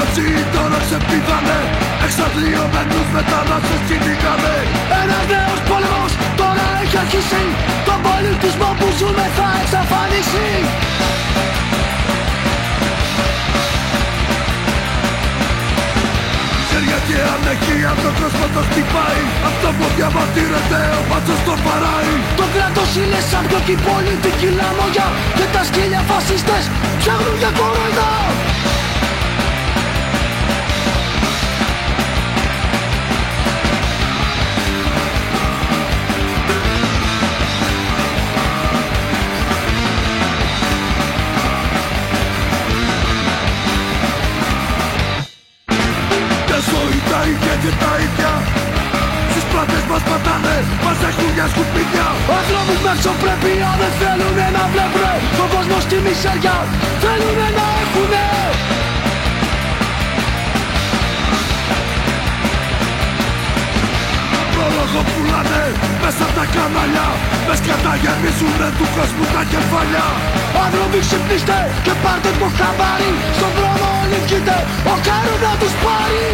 ναύτσι τώρα ξεπήδανε, εξαντλειωμένους μετανάστες κυνηγάνε. Ένας νέος πόλεμος τώρα έχει αρχίσει, τον πολιτισμό που ζούμε θα εξαφανίσει. Χέρια και ανέχεια τον κόσμο το χτυπάει, αυτό που διαμαρτύρεται ο μπάτσος το παράει. Το κράτος είναι σαν πιο πολιτική λαμόγια και τα σκύλια φασίστες ψάχνουν για κοροϊδά. Τα ίδια και τα ίδια στις πλάτες μας πατάνε, μας έχουν για σκουπίδια. Ανθρώπους με αξιοπρέπεια δεν θέλουνε να βλέπουνε τον κόσμο στη μισέρια, θέλουνε να έχουνε. Πρόλογο πουλάνε μέσα απ' τα κανάλια, με σκατά γεμίζουνε του κόσμου τα κεφάλια. Άνθρωποι ξυπνήστε και πάρτε το χαμπάρι, στον δρόμο όλοι βγείτε, ο Κάρος να τους πάρει.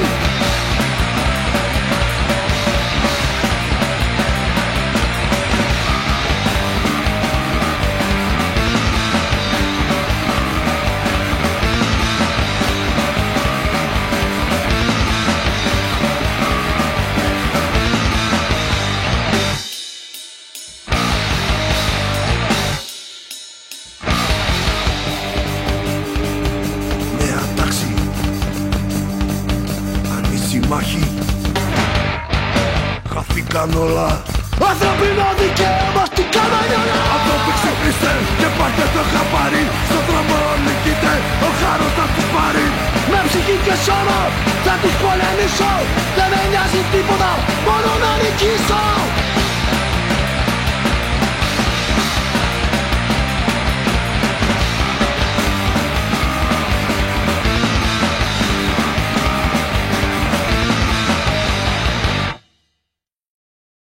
Μάχη, χαθήκαν όλα. Ανθρωπινό δικαίωμα στην καμανιόλα. Άνθρωποι ξυπνήστε και πάρτε το χαμπάρι, στον δρόμο όλοι κοίτε, ο Χάρος θα τους πάρει. Με ψυχή και σώμα θα τους πολεμήσω, δεν με νοιάζει τίποτα, μόνο να νικήσω.